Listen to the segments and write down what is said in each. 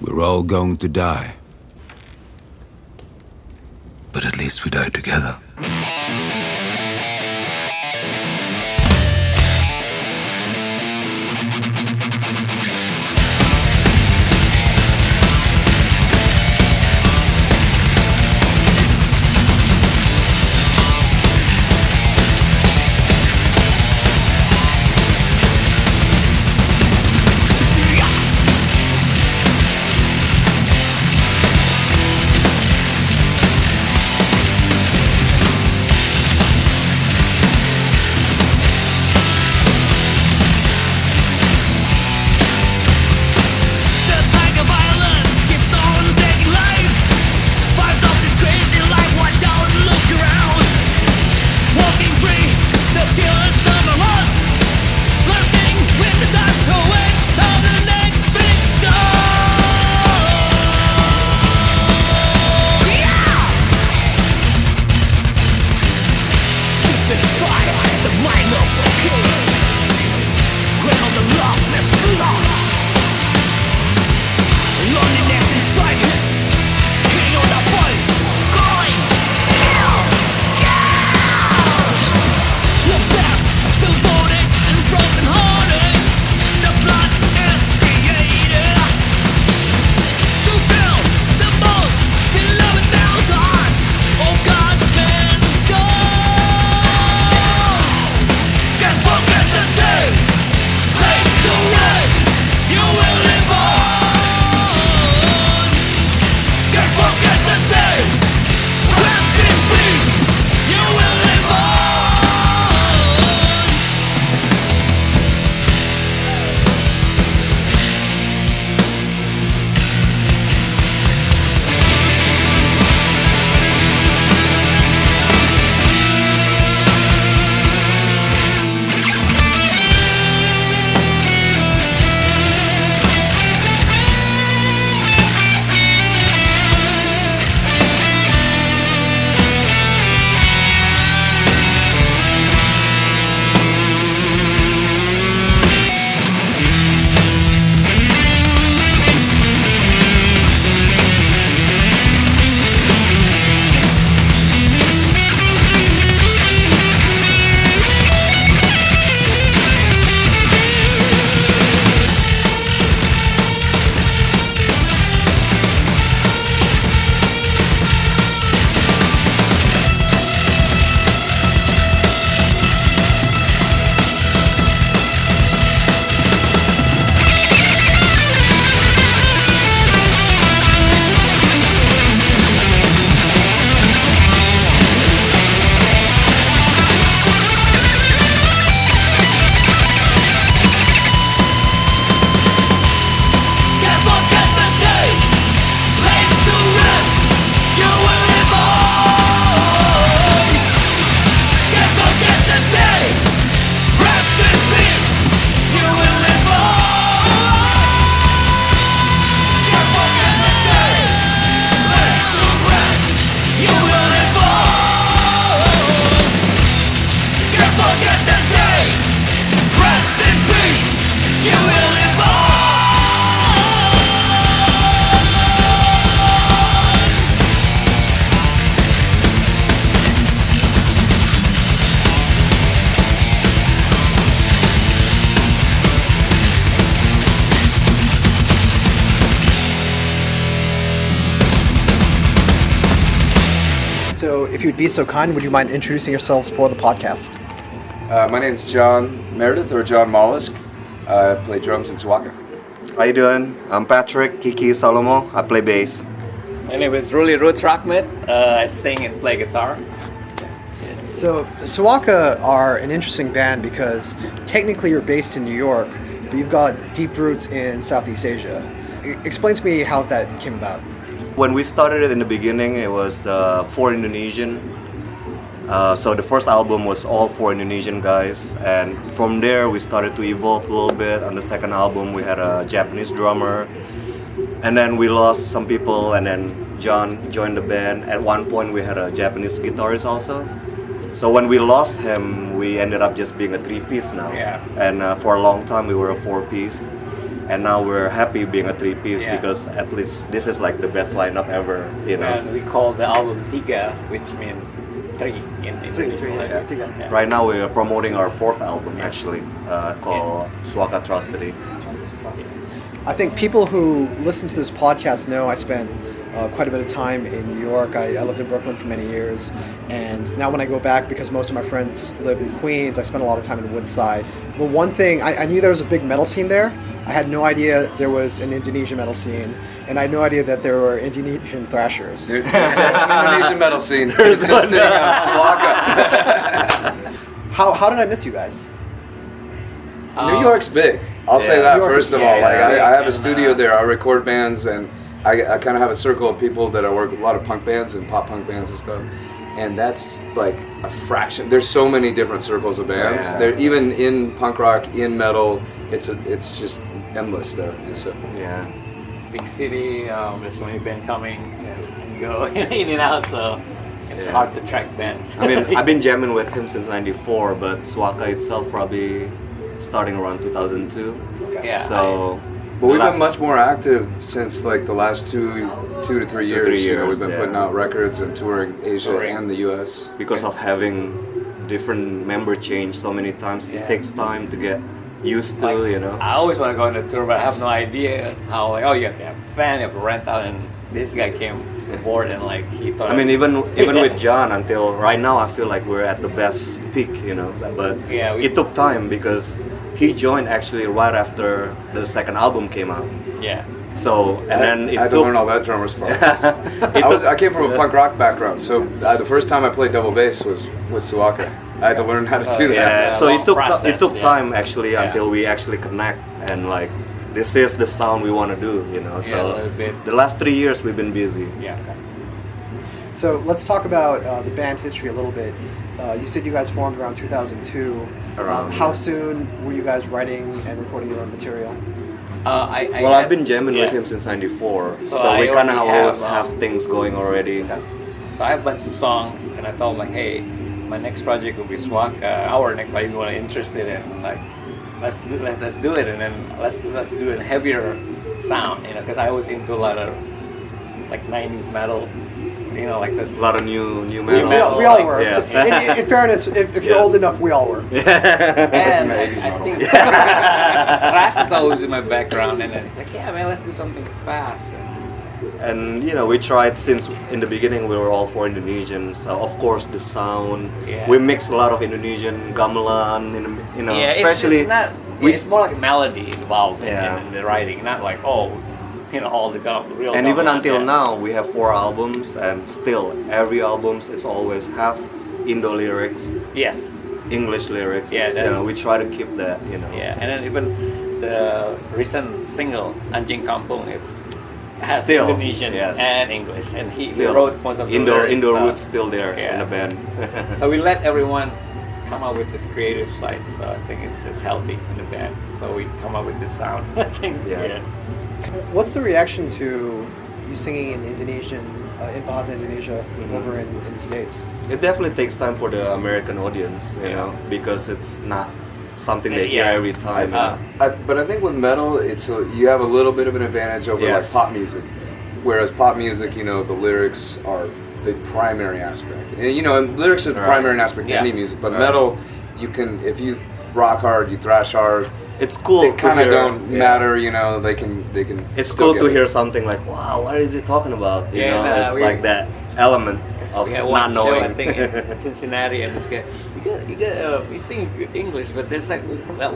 We're all going to die. But at least we die together. So if you'd be so kind, would you mind introducing yourselves for the podcast? My name's John Meredith, or John Mollusk. I play drums in Suaka. How you doing? I'm Patrick Salomo. I play bass. My name is Rully Roots Rochmat. I sing and play guitar. So Suaka are an interesting band because technically you're based in New York, but you've got deep roots in Southeast Asia. Explain to me how that came about. When we started it in the beginning, it was for Indonesian. So the first album was all for Indonesian guys, and from there we started to evolve a little bit. On the second album we had a Japanese drummer, and then we lost some people, and then John joined the band. At one point we had a Japanese guitarist also. So when we lost him, we ended up just being a three-piece now. Yeah. And for a long time we were a four-piece. and now we're happy being a three-piece Yeah. because at least this is like the best lineup ever, you know. And we call the album Tiga, which means three in Indonesian. three, language. Tiga. Yeah. Right now we are promoting our fourth album actually, called Suakatrocity. I think people who listen to this podcast know I spent quite a bit of time in New York. I lived in Brooklyn for many years, and now when I go back, because most of my friends live in Queens, I spend a lot of time in Woodside. The one thing, I knew there was a big metal scene there. I had no idea there was an Indonesian metal scene, and I had no idea that there were Indonesian thrashers. There's an Indonesian metal scene. It's just sitting on Suaka. How did I miss you guys? New York's big. I'll say Yeah. that New York first is of all. big. Like Yeah. I have a And, studio there. I record bands, and I kind of have a circle of people that I work with, a lot of punk bands and pop punk bands and stuff. And that's like a fraction. There's so many different circles of bands. Yeah. There, even in punk rock, in metal, it's just endless there. So. Yeah. Big city, there's so many bands coming and go in and out, so it's Yeah. hard to track bands. I mean, I've been jamming with him since '94, but Suaka itself probably starting around 2002. yeah, So, But we've last- been much more active since like the last two to 3 years. 3 You know, years, we've been yeah. putting out records and touring Asia Touring. and the U.S. because of having different member change so many times, Yeah. it takes time to get used to, Like, you know. I always want to go on a tour, but I have no idea how. Like, oh, you have to have a fan, you have to rent out, and this guy came aboard and like he thought. I mean, even with John, until right now, I feel like we're at the best peak, you know. But Yeah, it took time because he joined actually right after the second album came out. yeah, So and then I it had to took. learn all that drummer's parts. I came from a punk rock background, so the first time I played double bass was with Suaka. I had to learn how to do that. Yeah, That's a so long it took process, it took yeah. time actually Yeah. until we actually connect and like this is the sound we want to do, you know. So Yeah, a little bit. the last 3 years we've been busy. yeah. So let's talk about the band history a little bit. You said you guys formed around 2002. Around, How yeah. soon were you guys writing and recording your own material? Well, I've been jamming with yeah. him since '94, So so I we kind of already always have, have things going already. So I have a bunch of songs, and I thought like, hey, my next project will be Suaka. Our next project we're interested in, like, let's do it, and then let's do a heavier sound, you know, because I was into a lot of like '90s metal, you know, like this. A lot of new metal. metal. We all like- were. Yes. In fairness, if you're Yes. old enough, we all were. And Maybe I not think thrash is always in my background, and then it's like, yeah, man, let's do something fast. And you know, we tried since in the beginning we were all for Indonesian, so of course the sound. Yeah. We mix a lot of Indonesian gamelan, you know, Yeah, especially it's not. we It's more like melody involved Yeah. in the writing, not like you know, all the real. and even gamelan, until yeah. now we have 4 albums, and still every albums it's always half Indo lyrics, Yes. English lyrics. Yeah, It's, that- you know, we try to keep that, you know. Yeah, and then even the recent single Anjing Kampung, it has Still, Indonesian yes. and English, and he Still, wrote most of the lyrics, Indo so- roots still there in Yeah. the band. So we let everyone come up with this creative side. So I think it's healthy in the band. So we come up with this sound. I think. Yeah. What's the reaction to you singing in Indonesian, in Bahasa Indonesia, Mm-hmm. over in the States? It definitely takes time for the American audience, you know, because it's not something they hear Yeah. every time. you know. But I think with metal, you have a little bit of an advantage over like Yes. pop music. Whereas pop music, you know, the lyrics are the primary aspect. And, you know, and lyrics are the Right. primary aspect Yeah. of any music. But Right. metal, you can, if you rock hard, you thrash hard. It's cool They to kind of hear. don't yeah. matter, you know. They can. It's still cool to get it. hear something like, wow, what is he talking about? You Yeah, know, nah, it's we- like that element of We had not one show, knowing. I think, in Cincinnati, and this guy, you sing English, but there's like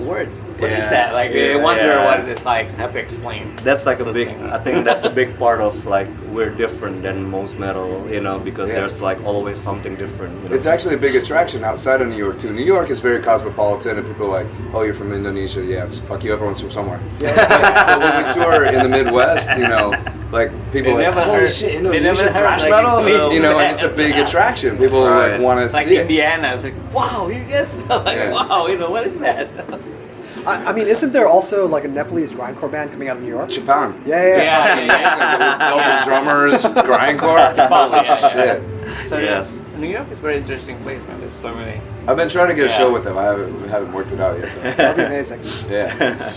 words. What is Yeah, that? Like they yeah, wonder yeah. what it's like. Have to explain. That's like a So big. thing. I think that's a big part of like we're different than most metal, you know, because Yeah. there's like always something different. You know? It's actually a big attraction outside of New York too. New York is very cosmopolitan, and people are like, "Oh, you're from Indonesia? Yes, fuck you. Everyone's from somewhere." But when we tour in the Midwest, you know, like people They are like, never "Holy heard- shit, they Indonesian never heard, thrash like, metal!" Indonesian You know, and metal. it's a big attraction. People Right. like want to Like see it. Indiana, I was like, wow, you guys like, Yeah. wow, you know, what is that? I mean, isn't there also like a Nepalese grindcore band coming out of New York? Japan. Yeah. Double drummers, grindcore. Holy Yeah. shit! So Yes. New York is a very interesting place, man. There's so many. I've been trying to get a Yeah. show with them. I haven't worked it out yet. Though. That'd be amazing. Yeah.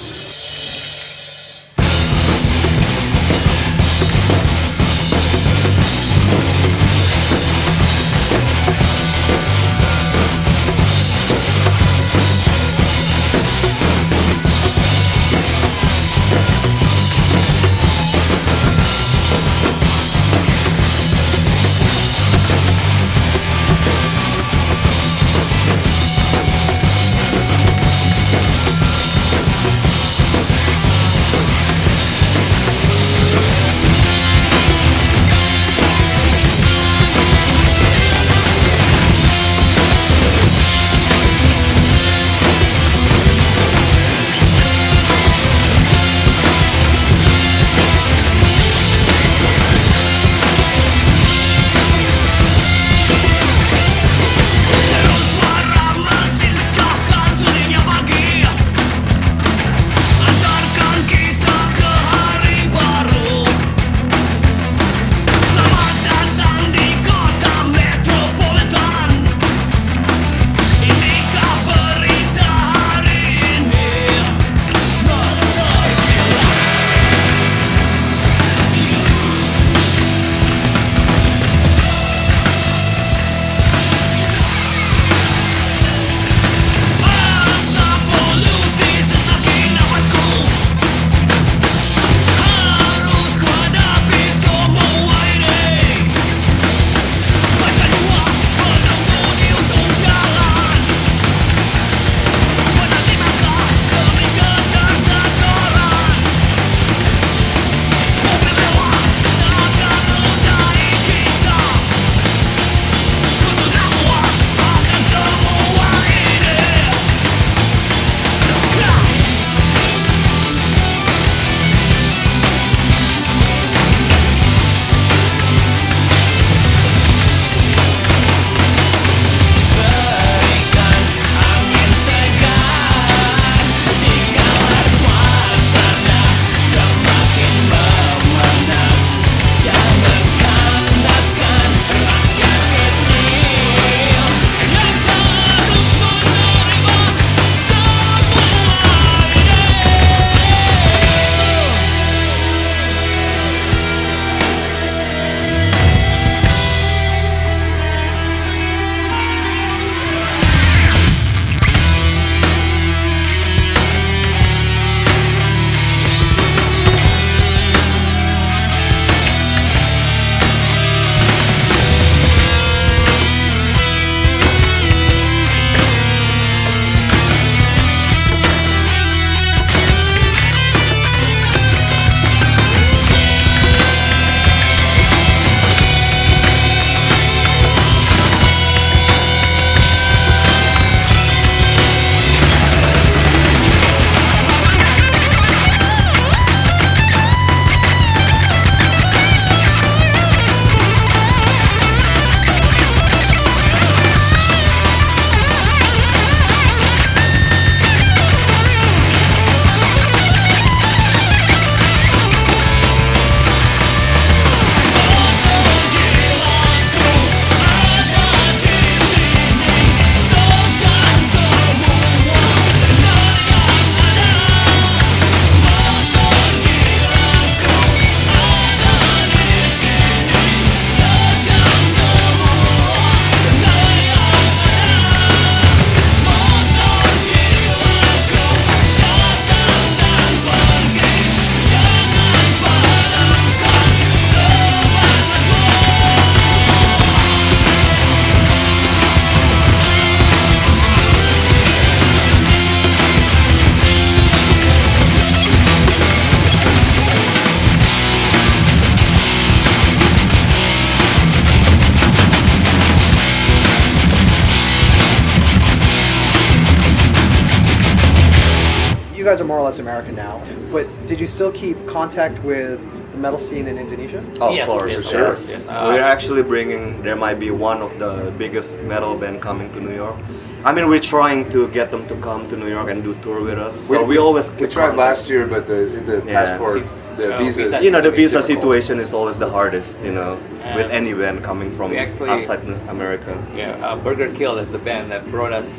guys are more or less American now, but did you still keep contact with the metal scene in Indonesia? Of Yes, course, yes, yes. yes. We're actually bringing. There might be one of the biggest metal band coming to New York. I mean, we're trying to get them to come to New York and do tour with us. So we always We keep tried contact. last year, but the passport, the visa. visa- You know, the visa difficult. situation is always the hardest. You know, with any band coming from we actually- outside America. Yeah, Burger Kill is the band that brought us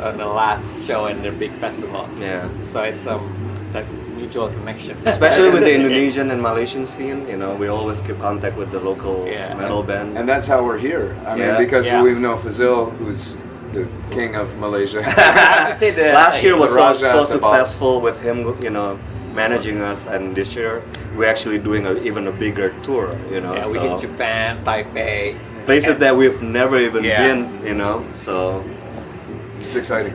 on the last show in their big festival. Yeah. So it's like mutual connection. Especially with the Indonesian and Malaysian scene, you know, we always keep contact with the local Yeah. metal band. And that's how we're here. I mean, Yeah. because Yeah. we know Fazil, who's the king of Malaysia. I have to say the Last year was so, Raja, so the boss. successful with him, you know, managing us, and this year we're actually doing even a bigger tour, you know. Yeah, so we hit Japan, Taipei. places that we've never even Yeah. been, you know. So It's exciting.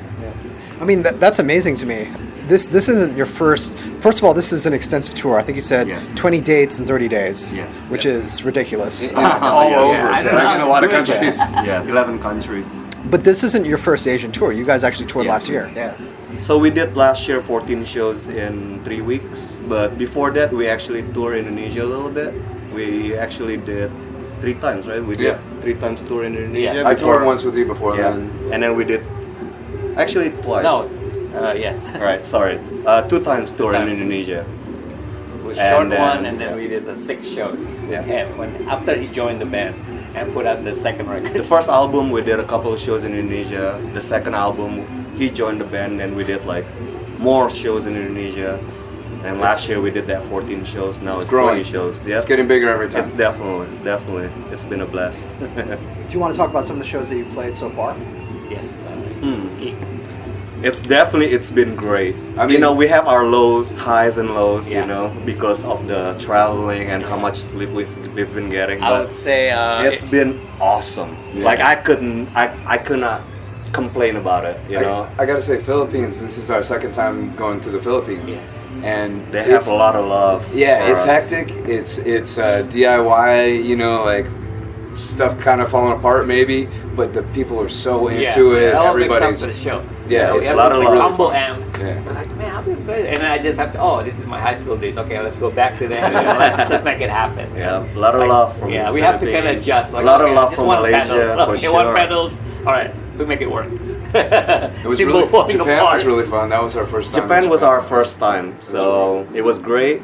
I mean, that's amazing to me. This isn't your first. First of all, this is an extensive tour. I think you said Yes. 20 dates in 30 days, Yes. which is ridiculous. All yeah, over. I don't know Like in a how lot to of do it. countries. yeah, 11 countries. But this isn't your first Asian tour. You guys actually toured Yes. last year. Yeah. So we did last year 14 shows in 3 weeks, but before that we actually toured Indonesia a little bit. We actually did 3 times, right? We did Yeah. 3 times tour in Indonesia. Yeah. I toured before- once with you before Yeah, then. and then we did actually twice. No, yes. Right, sorry. 2 times tour in times. Indonesia. It was And short then- one, and then yeah. we did the 6 shows Yeah. with him after he joined the band and put out the second record. The first album we did a couple of shows in Indonesia. The second album he joined the band and we did like more shows in Indonesia. And last year we did that 14 shows. Now it's growing. 20 shows. Yeah, It's getting bigger every time. It's definitely. It's been a blast. Do you want to talk about some of the shows that you played so far? Yes. It's been great. I You mean- know, we have our lows, highs and lows, Yeah. you know, because of the traveling and how much sleep we've been getting. I But would say it's been awesome. Yeah. Like I could not complain about it, you know. I gotta say, Philippines. This is our second time going to the Philippines, Yes. and They have it's- a lot of love. Yeah, for it's us. hectic. It's DIY. You know, like stuff kind of falling apart maybe, but the people are so into it. That all makes up Everybody's for the show. Yeah, we it's have a lot this, of like, love. humble amps. Yeah. We're like, man, how do we play? And I just have to. Oh, this is my high school days. Okay, let's go back to that. You know, let's make it happen. Yeah, a lot of Like, love from yeah, we have to kind of Philippines. adjust. Like, a lot okay, of love just from want Malaysia pedals. for Okay, sure. one pedals. All right, we make it work. It was Symbol really, falling Japan apart. was really fun. That was our first time. Japan in was our first time, so it was great.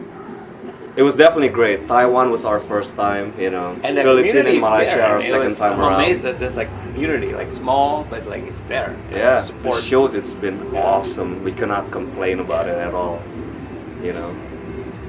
It was definitely great. Taiwan was our first time, you know. And the Philippines community and is Malaysia there. our And it second was- time I'm around. amazed that there's like community, like small, but like it's there. Yeah, the Support. shows, it's been awesome. We cannot complain about it at all, you know.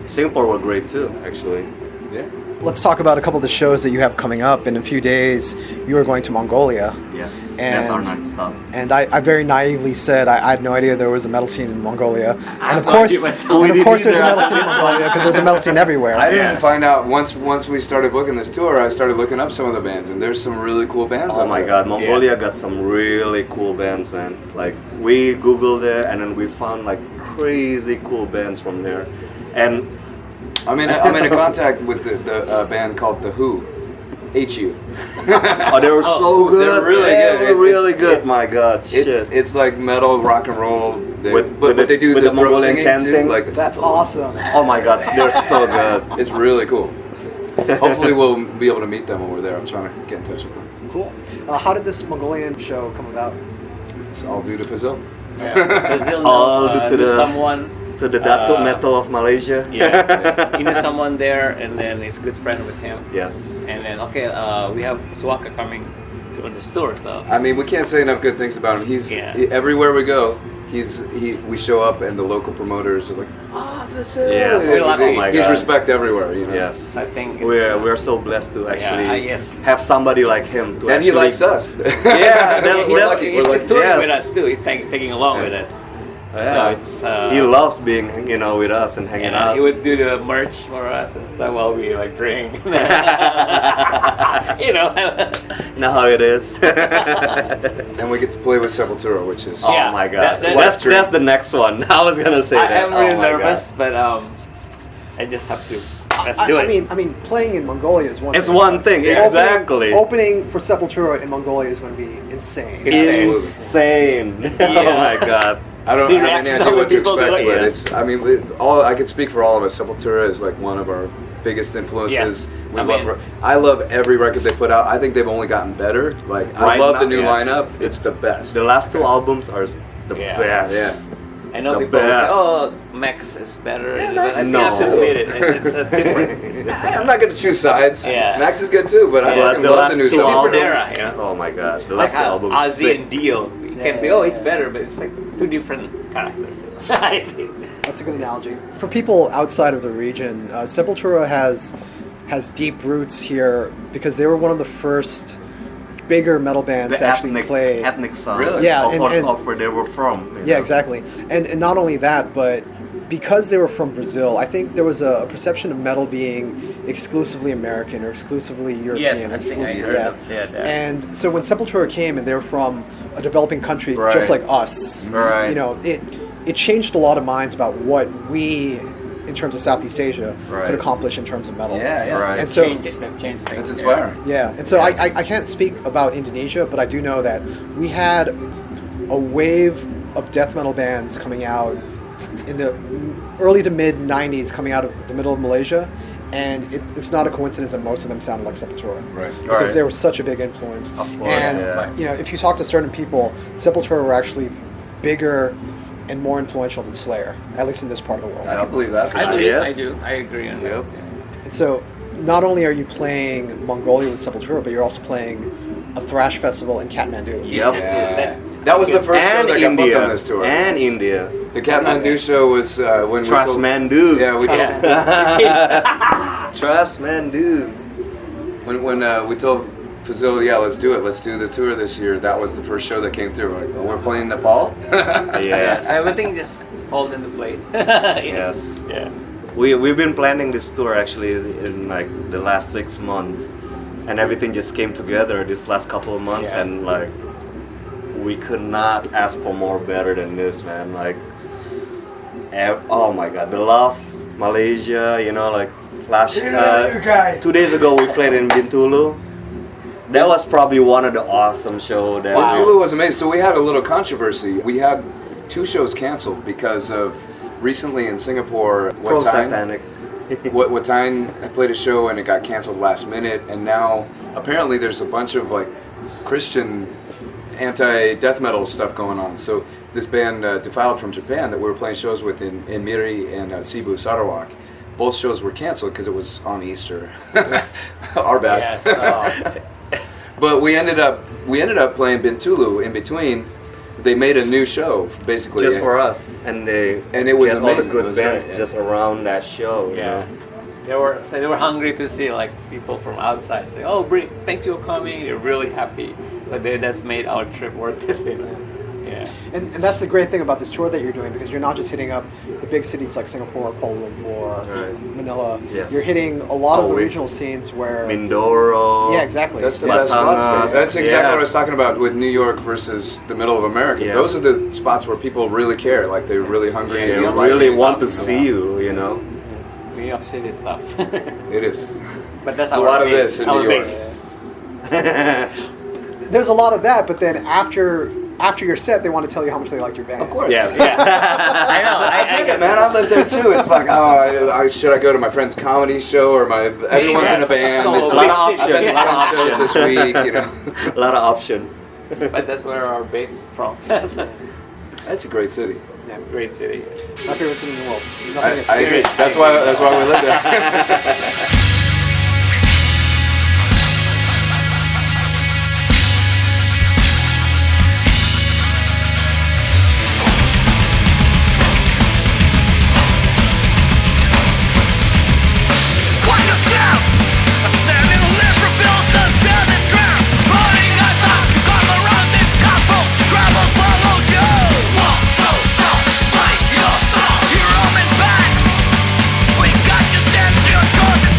Singapore were great too, actually. Yeah. Let's talk about a couple of the shows that you have coming up. In a few days, you are going to Mongolia. Yes, And- that's our next stop. And I very naively said I had no idea there was a metal scene in Mongolia. I And of have no course, idea myself. and of course there's a metal scene in Mongolia because there's a metal scene everywhere. I didn't Yeah. find out once we started booking this tour. I started looking up some of the bands, and there's some really cool bands. Oh out my there. god, Mongolia got some really cool bands, man. Like, we Googled it and then we found like crazy cool bands from there. And I'm in contact with the band called The Who, HU. oh, they were so good. they're really They good. were really good. It's- My god, shit. It's like metal rock and roll. With But the- they do with the the throat Mongolian singing too, chanting. like That's awesome. Oh my god, they're so good. it's really cool. Hopefully we'll be able to meet them when we're there. I'm trying to get in touch with them. Cool. How did this Mongolian show come about? It's all due to Fazil. Yeah. Brazil All know, to knew the- someone. To the Datuk Uh, Metal of Malaysia. Yeah, he knew someone there, and then he's good friend with him. Yes. And then we have Suaka coming to on the tour, so I mean, we can't say enough good things about him. Yeah. Everywhere we go. We show up and the local promoters are like, oh, Fazil. Yes. We're lucky. Oh my He's god. respect everywhere, you know. Yes. I think it's, We're so blessed to actually yes. have somebody like him to And he actually likes us. Yeah, that's he's lucky. He's We're lucky. touring Yes. with us too. He's taking along with us. Yeah. So it's he loves being, with us and hanging and out. he would do the merch for us and stuff while we like drink. You know. Know how it is. And we get to play with Sepultura, which is Oh Yeah, my god. that- That's the next one. I was gonna say I that. am really Oh my nervous, God. but I just have to. Let's do it. I mean, playing in Mongolia is one It's thing. one thing, exactly. Opening for Sepultura in Mongolia is going to be insane. It's- Insane. Yeah. Oh my god. I don't the have any reaction idea of what the to people, expect, they're but like, it's. I mean, all I could speak for all of us. Sepultura is like one of our biggest influences. Yes. I love every record they put out. I think they've only gotten better. Like I Right love now, the new yes. lineup. It's the best. The last two albums are the Yeah. best. Yeah. I know The people say, best. oh, Max is better. Max I is have to good. admit it. It's a different. It's different. I'm not going to choose sides. Yeah. Max is good too, but I Yeah. fucking The love last the new two stuff. albums, Different era, yeah. oh my god, the Like last two how albums, Ozzy sick. and Dio. You can be, oh, it's better, but it's like two different characters. I think. That's a good analogy. For people outside of the region, Sepultura has deep roots here because they were one of the first bigger metal bands The to actually ethnic, play. ethnic sound Really? Yeah, of, and- of where they were from. you Yeah, know. exactly. And not only that, but because they were from Brazil, I think there was a perception of metal being exclusively American or exclusively European. I think I exclusively- heard of that. And so when Sepultura came and they were from a developing country Right. just like us, Right. you know, it changed a lot of minds about what we, in terms of Southeast Asia, Right. could accomplish in terms of metal. Yeah, yeah. Right. And so They've changed things. That's inspiring. yeah, and so Yes. I can't speak about Indonesia, but I do know that we had a wave of death metal bands coming out in the early to mid 90s coming out of the middle of Malaysia, and it's not a coincidence that most of them sounded like Sepultura. Right. Because Right. they were such a big influence. Of course, and, yeah. you know, if you talk to certain people, Sepultura were actually bigger and more influential than Slayer, at least in this part of the world. I don't believe that. For I sure. believe Yes. I do. I agree on Yep. that. And so, not only are you playing Mongolia with Sepultura, but you're also playing a thrash festival in Kathmandu. Yep. Yeah. That was the first show And that got booked India. on this tour. And India. The Kathmandu show was when we Trust told- man, dude. Yeah, we told, Yeah. Trust man, dude. when we told Fazil, yeah, let's do it. Let's do the tour this year. That was the first show that came through. Like, oh, we're playing Nepal. Yes. Everything just falls into place. Yes. Yeah. We've been planning this tour actually in like the last 6 months, and everything just came together this last couple of months, Yeah. and like we could not ask for more better than this, man. Like, oh my God, the love, Malaysia, you know, like last 2 days ago we played in Bintulu. That was probably one of the awesome shows that. Wow. Tulu was amazing. So we had a little controversy. We had 2 shows canceled because of recently in Singapore, Pro Watine Satanic. Watine had played a show and it got canceled last minute, and now apparently there's a bunch of like Christian anti-death metal stuff going on. So this band Defiled from Japan that we were playing shows with in Miri and Cebu, Sarawak, both shows were canceled because it was on Easter. Our bad. Yes. But we ended up playing Bintulu in between. They made a new show basically Just for us, and they And it was get all the amazing. It good was bands great, yeah. just around that show. You Yeah. know? They were hungry to see like people from outside say, "Oh, thank you for coming." They're really happy. So that's made our trip worth it. You know? Yeah. And that's the great thing about this tour that you're doing, because you're not just hitting up the big cities like Singapore, Kuala Lumpur, Right. Manila. Yes. You're hitting a lot of Oh, the we- regional scenes where... Mindoro. Yeah, exactly. That's the Yeah. best spots. Batangas. That's exactly what I was Yes. talking about with New York versus the middle of America. Yeah. Those are the spots where people really care. Like they're really hungry. Yeah, and They you like really it. want to see you, you know. New York City stuff. It is. But that's There's a our lot of base, this in our New York. base. There's a lot of that, but then after your set, they want to tell you how much they liked your band. Of course. Yes. I know. I Yeah, man, I lived there too. It's like, oh, should I go to my friend's comedy show or my everyone's in a Yes. band? So It's a lot of I've options. been to A lot of 10 shows options. this week. You know, A lot of option. But that's where our base is from. That's a that's a great city. Yeah. great city. My favorite city in the world. I Nothing is- agree. That's why we live there. We got you sent to your choices,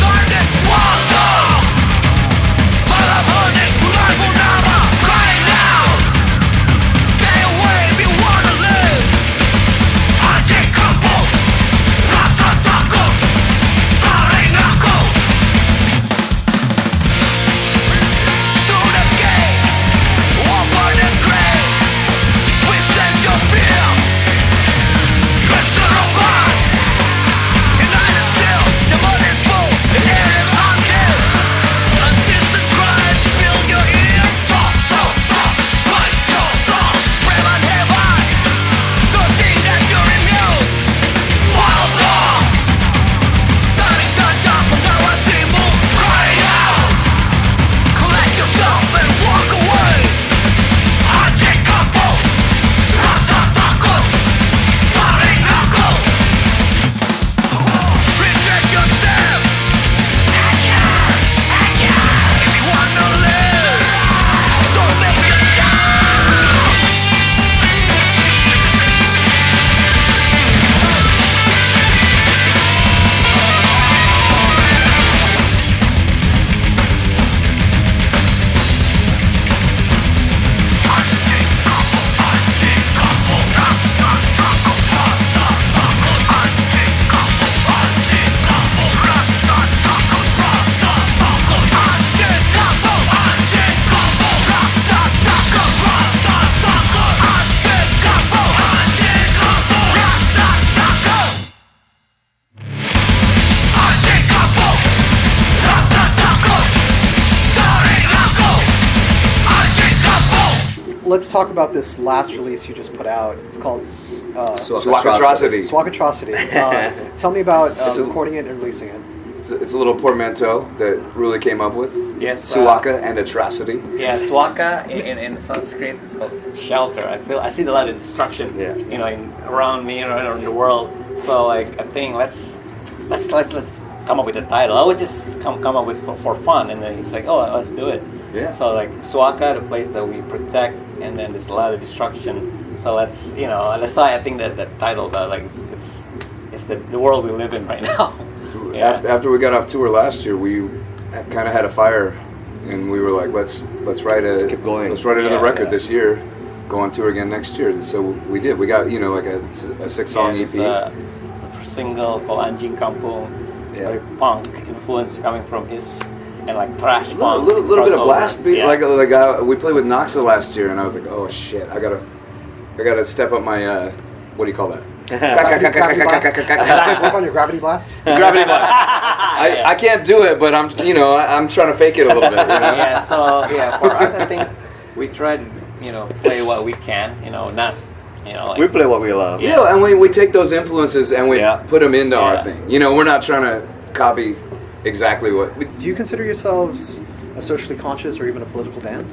let's talk about this last release you just put out. It's called Suakatrocity. Suakatrocity. Tell me about recording it and releasing it. It's a little portmanteau that Rully came up with. Yes. Suaka and atrocity. Yeah, Suaka in Sanskrit it's called shelter. I see a lot of destruction, around me and around the world. So like I think let's come up with a title. I would just come up with for fun, and then he's like, oh, let's do it. Yeah. So like Suaka, the place that we protect, and then there's a lot of destruction. So let's that's why I think that title it's the world we live in right now. Yeah. After we got off tour last year, we kind of had a fire, and we were like, let's write it. Let's keep going. Let's write it in the record this year. Go on tour again next year. And so we did. We got like a 6-song EP. A single called Anjing Kampung. It's very punk influence coming from his and like thrash punk. A little bit of blast beat. Yeah. Like we played with Noxa last year, and I was like, oh shit, I gotta step up my what do you call that? Gravity blast? Work on your gravity blast? Gravity blast. I can't do it, but I'm trying to fake it a little bit. Yeah. So for us, I think we try to play what we can. Not like, We play what we love. Yeah, and we take those influences and we put them into our thing. We're not trying to copy exactly what. Do you consider yourselves a socially conscious or even a political band?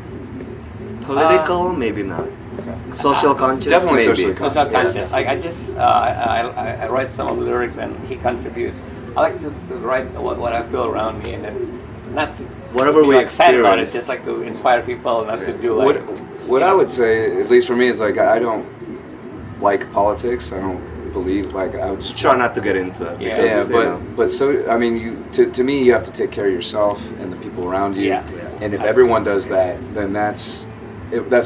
Political, maybe not. Okay. Social conscious, Definitely maybe. socially conscious. social conscious. I just I write some of the lyrics and he contributes. I like to write what I feel around me and then not to Whatever we like sad about it, experience. just like to inspire people, not to do like. What I would say, at least for me, is like I don't like politics. I don't believe I would just Try not to get into it. Yeah. Because, but so I mean, to me, you have to take care of yourself and the people around you. Yeah. And if everyone does that, then that's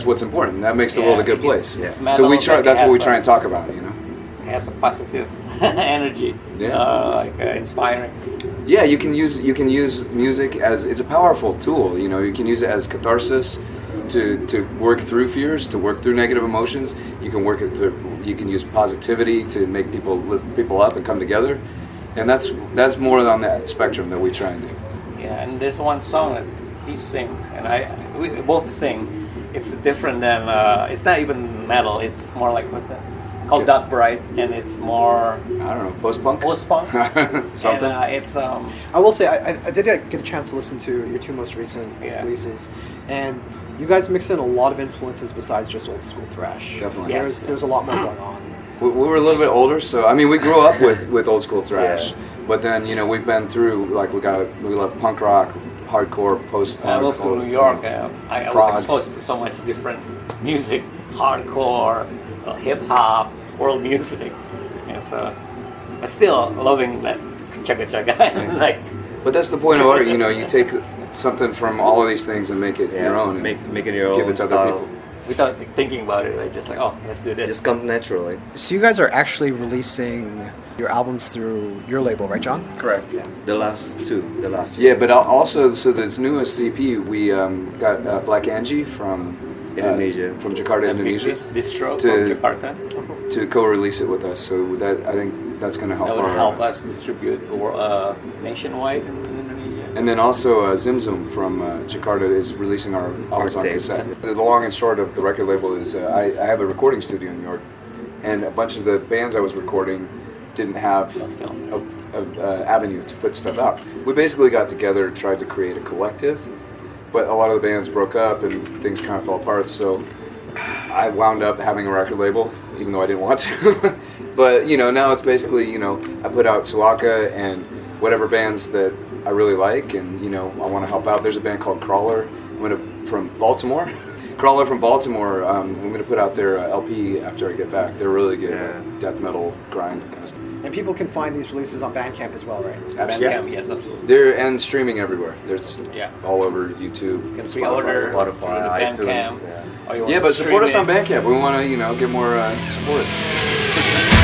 what's important. That makes the world a good place. It's So we metal, try. but That's it what we has try and talk about. It has a positive energy. Yeah. Inspiring. Yeah, you can use music as it's a powerful tool. You can use it as catharsis to work through fears, to work through negative emotions. You can work it through. You can use positivity to make people lift people up and come together, and that's more on that spectrum that we try and do. Yeah, and there's one song that he sings, and we both sing. It's different than it's not even metal. It's more like what's that? Called Dot Bright, and it's more I don't know, post-punk? post-punk. Something. And, it's I will say, I did get a chance to listen to your two most recent releases, and you guys mix in a lot of influences besides just old school thrash. Definitely. Yes. There's a lot more going on. We were a little bit older, so I mean, we grew up with old school thrash, but then we've been through like we love punk rock, hardcore, post-punk. I moved to New York. I was exposed to so much different music, hardcore, hip hop, world music. Yeah, so I'm still loving that chugga chugga. Like, but that's the point of art. You take something from all of these things and make it your own. And Make it your give own it to other style. people. without thinking about it, I just like, oh, let's do this. Just come naturally. So you guys are actually releasing your albums through your label, right, John? Correct. Yeah. The last two. Yeah, but also, so this newest EP, we got Black Angie from Indonesia. from Jakarta, Indonesia, This distro to- from Jakarta. to co-release it with us. So that I think that's going to help. That would our, help us distribute nationwide in Indonesia. And then also Zimzum from Jakarta is releasing our albums on tapes. cassette. The long and short of the record label is I have a recording studio in New York, and a bunch of the bands I was recording didn't have a avenue to put stuff out. We basically got together, tried to create a collective, but a lot of the bands broke up and things kind of fell apart, so I wound up having a record label, even though I didn't want to. But, now it's basically, I put out Suaka and whatever bands that I really like, and, I want to help out. There's a band called Crawler from Baltimore. Crawler from Baltimore, I'm going to put out their LP after I get back. They're really good, death metal, grind kind of stuff. And people can find these releases on Bandcamp as well, right? Bandcamp, yes, absolutely. And streaming everywhere. There's all over YouTube, You can pre-order Spotify, through the Bandcamp. iTunes, Or you want Yeah, to but support us stream on it. Bandcamp. We want to, get more supports.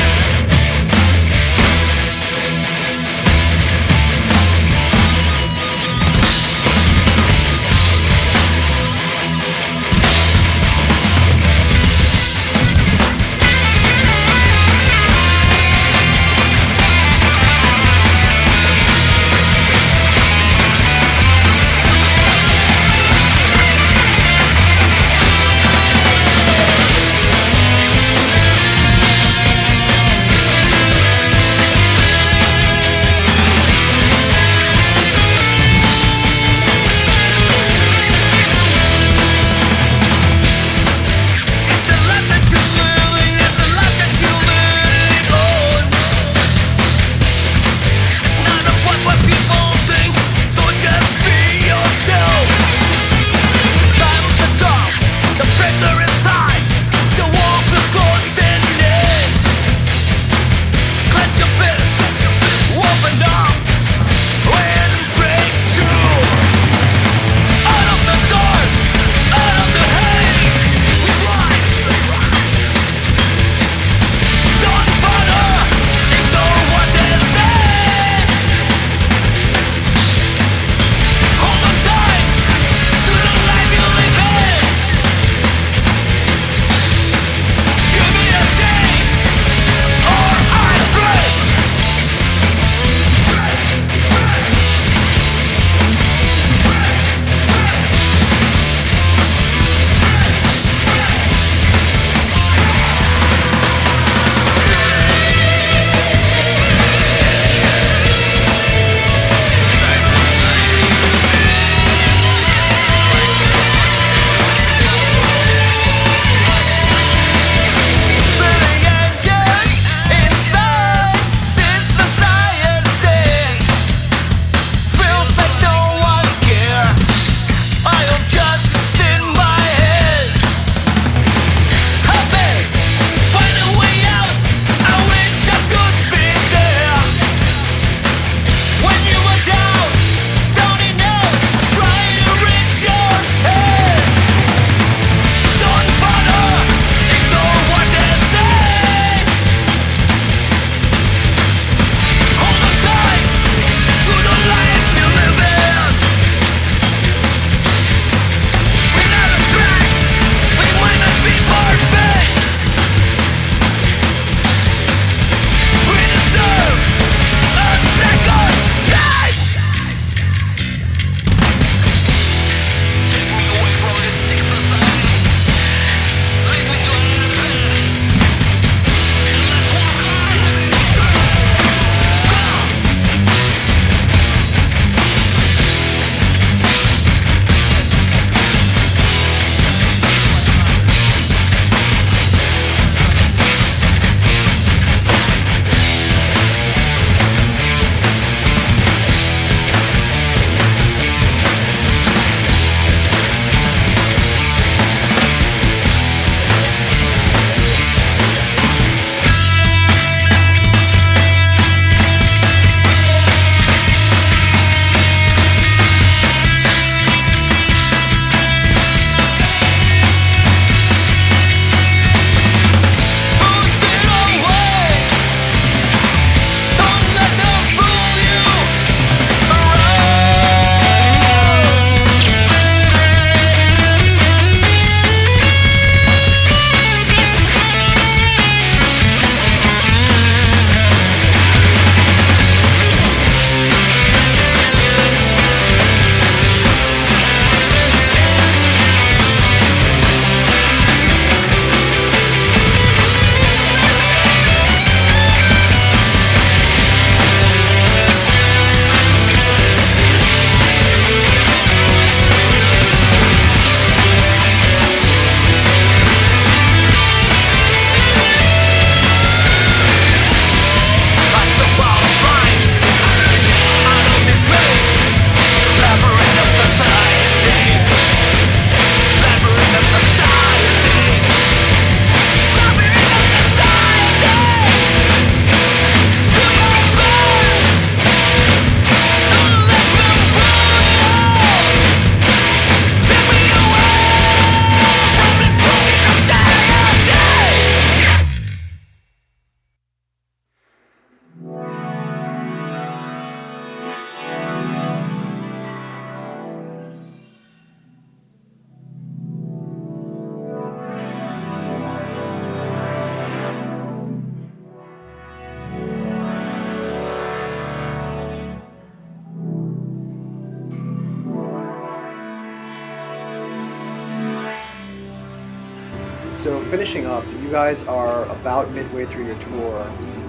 So finishing up, you guys are about midway through your tour.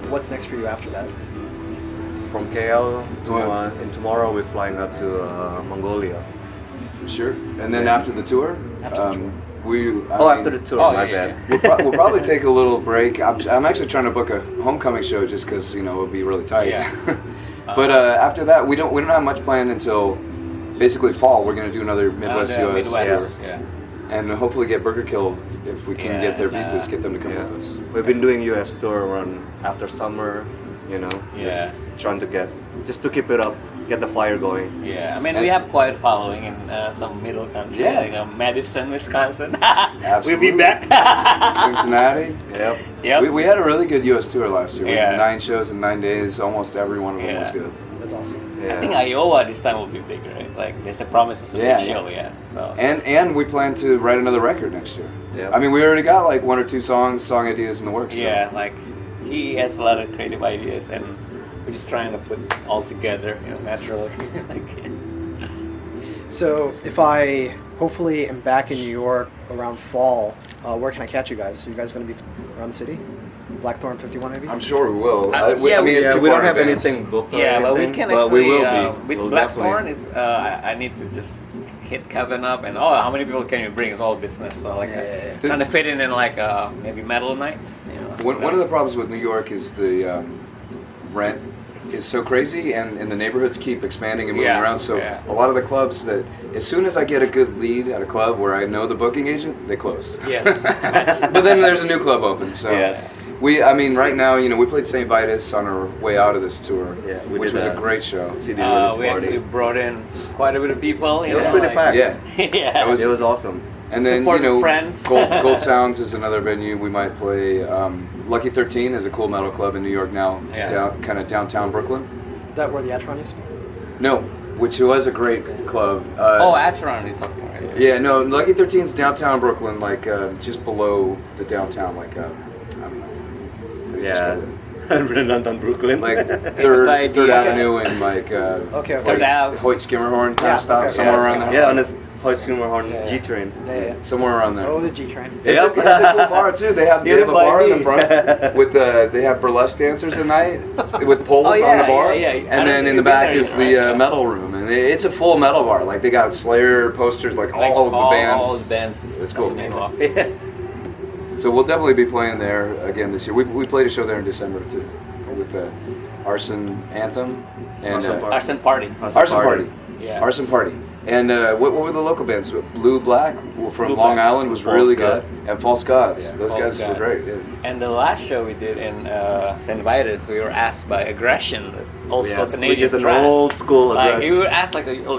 What's next for you after that? From KL and tomorrow we're flying up to Mongolia. Sure. And then after the tour, After the tour. After the tour, my bad. We'll probably take a little break. I'm actually trying to book a homecoming show just because it'll be really tight. Yeah. But after that, we don't have much planned until basically fall. We're gonna do another Midwest US Midwest, tour, yeah. and hopefully get Burger Kill if we can get their and, visas, get them to come Yeah. with us. We've been doing US tour run after summer, just trying to just to keep it up, get the fire going. Yeah, I mean, we have quite a following in some middle country, Yeah. like Madison, Wisconsin. Absolutely. We'll be back. Cincinnati. Yep. Yep. We had a really good US tour last year. We had Yeah. 9 shows in 9 days. Almost every one of them was Yeah. good. That's awesome. Yeah. I think Iowa this time will be bigger, right? Like, there's a promise of a Yeah, big yeah. show, yeah. So. And we plan to write another record next year. Yep. I mean, we already got like 1 or 2 song ideas in the works. so- Yeah, like he has a lot of creative ideas, and we're just trying to put all together, naturally. So if I hopefully am back in New York around fall, where can I catch you guys? Are you guys going to be around the city? Blackthorn 51 maybe? I'm sure we will. Yeah, I mean, it's Yeah, too we far don't have in advance. anything booked or Yeah, but we anything, can but actually. we will be. With We'll Blackthorn, definitely. I need to just hit Kevin up and how many people can you bring? It's all business. So like trying to fit in like maybe metal nights. One of the problems with New York is the rent is so crazy, and the neighborhoods keep expanding and moving Yeah, around. So yeah. a lot of the clubs that, as soon as I get a good lead at a club where I know the booking agent, they close. Yes. But then there's a new club open. So Yes. right now, we played St. Vitus on our way out of this tour, Yeah, we which did was a great show. CD release We actually party. brought in quite a bit of people. It was pretty packed. Yeah. Yeah. It was- It was awesome. And then, Supporting friends. Gold Sounds is another venue we might play. Lucky 13 is a cool metal club in New York now, Yeah. kind of downtown Brooklyn. Is that where the Atron used to be? No, which was a great club. Atron, you're talking about. Yeah, no, Lucky 13 is downtown Brooklyn, like just below the downtown, like I don't know. How do you Yeah. describe it? Downtown Brooklyn. Like by Third the- Avenue and like Okay. Third Ave. Hoyt Skimmerhorn kind Yeah, of stop, okay. somewhere Yes. around there. Yeah, on this Hoyt-Skimmerhorn Yeah. G-train. Yeah. Somewhere around there. Oh, the G train. It's, Yep. it's a cool bar too. They have Get a it by bar in the me. front with they have burlesque dancers at night with poles Oh, yeah, on the bar, yeah, yeah. I and don't then think in the you've been back there is yet, the right? metal room, and it's a full metal bar. Like they got Slayer posters, like all of the bands. All the bands. It's cool. That's amazing. So we'll definitely be playing there again this year. We played a show there in December too, with the Arson Anthem and Arson Party. Arson Party. Arson Party. Yeah. Arson Party. And what were the local bands? Blue Black from Blue Long Black. Island was False really God. good, and False Gods. Yeah. Those False guys were God. great. Yeah. And the last show we did in St. Vitus, we were asked by Aggression, the old school Yes, Canadian which is an thrash. old school Like aggression. we were asked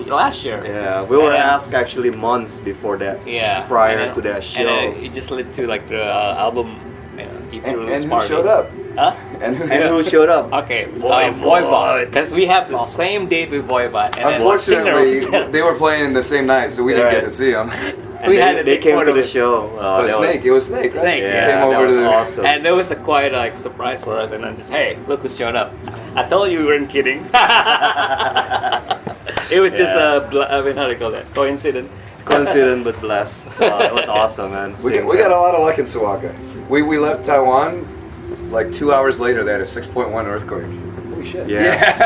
last year. Yeah, we were And then- asked actually months before that, Yeah. prior and then- to that show. And it just led to like the album, EP release And who party. showed up? Huh? And who? And who showed up? Okay, Voivod. Because we have the same date with Voivod. And Unfortunately, then they were playing the same night, so we didn't get Right. to see them. And we they, had a they big came to photo the with- show. But that Snake, it was Snake, right? Snake, yeah, Came over that was to the- awesome. And it was a quite surprise for us. And then just, hey, look who showed up. I told you we weren't kidding. It was just how do you call that? Coincidence. Coincident but blessed. It was awesome, man. We got a lot of luck in Suaka. We left Taiwan, like 2 hours later, they had a 6.1 earthquake. Holy shit. Yes.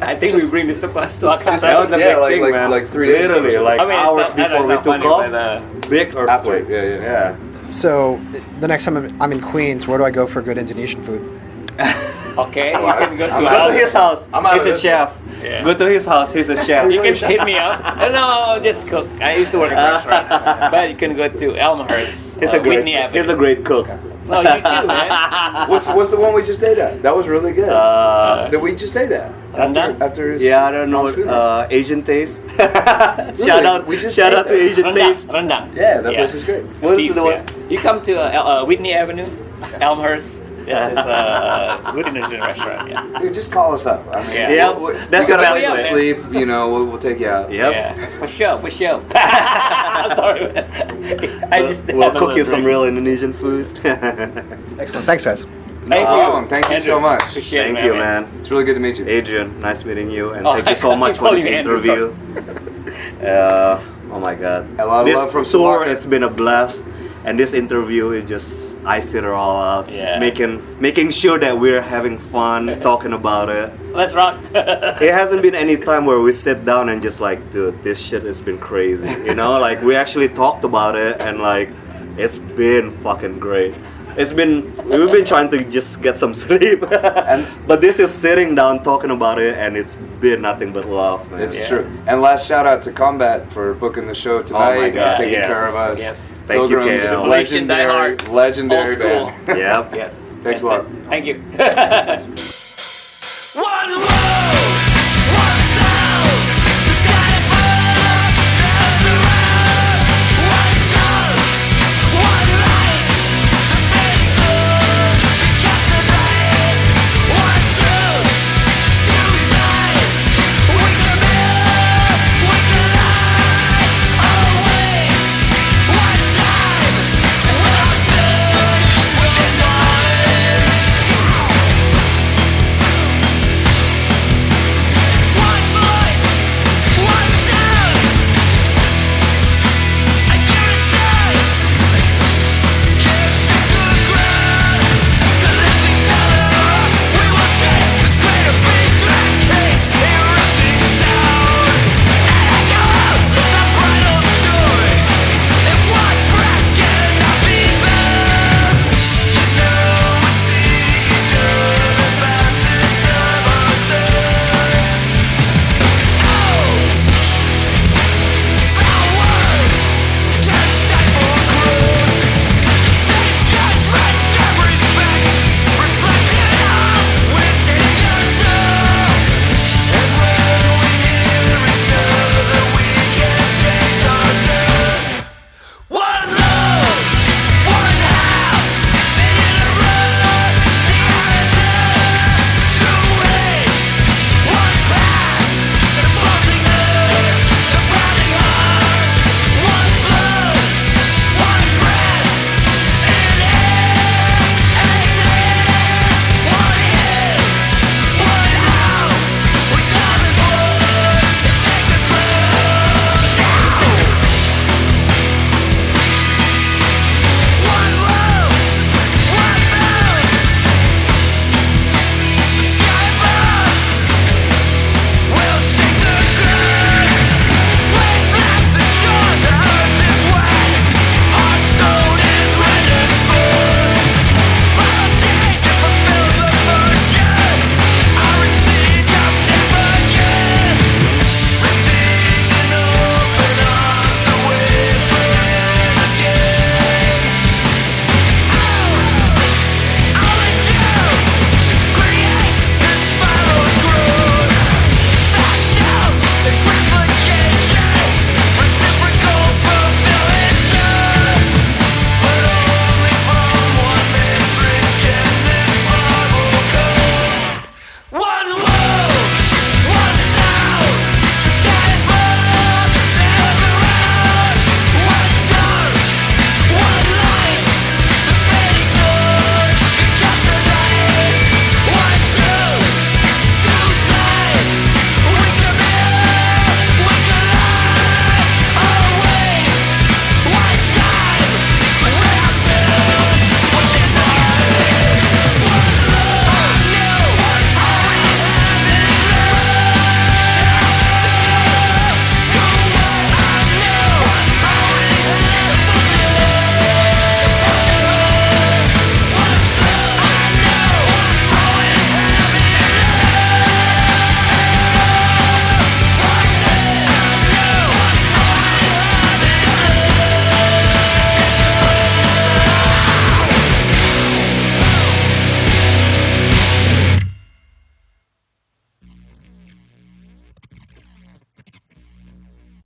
I think we bring this up last talk. That was a Yeah, big like- thing, like- man. like 3 days ago or Literally, something. like I mean, it's hours not- I know before we it's not took funny, off. but, Big earthquake. yeah. Yeah. So the next time I'm in Queens, where do I go for good Indonesian food? Okay, you can go to I'm Go our- to his house. I'm out He's of a this chef. Yeah. Go to his house. He's a chef. You can hit me up. No, just cook. I used to work at a restaurant. But you can go to Elmhurst, He's a great. Whitney Avenue. He's a great cook. No, you too, man. What's the one we just ate at? That was really good. That we just ate at. Rendang? After his Yeah, I don't know. mom's funeral. Asian taste. Shout out. We just Shout ate out to that. Asian taste. Rendang. Yeah, that place is great. What is the one? You come to Whitney Avenue, Elmhurst. This is a good Indonesian restaurant. Yeah. Dude, just call us up. I mean, Yeah. Yeah, we that's got the a best place to way. sleep. We'll take you out. Yep. Yeah. For sure. I'm sorry, man. I just We'll had a cook you little some drink. real Indonesian food. Excellent. Thanks, guys. Thank Oh, you. thank you so Andrew. much. Appreciate Thank it, you, man. It's really good to meet you. Adrian, nice meeting you, and Oh, thank you so much I for this call you Andrew, interview. Oh my God. A lot of This love from tour, Suaka. it's been a blast. And this interview is just icing it all out, Yeah. making sure that we're having fun talking about it. Let's rock. It hasn't been any time where we sit down and just like, dude, this shit has been crazy. You know, like we actually talked about it and like it's been fucking great. We've been trying to just get some sleep, but this is sitting down talking about it, and it's been nothing but love, man. It's true. And last shout out to Combat for booking the show tonight my God, and taking yes. care of us. Yes. Thank you, Pilgrims, KL. Legendary, legendary old school. band. Yep. Yes. Thanks That's a lot. it. Thank you.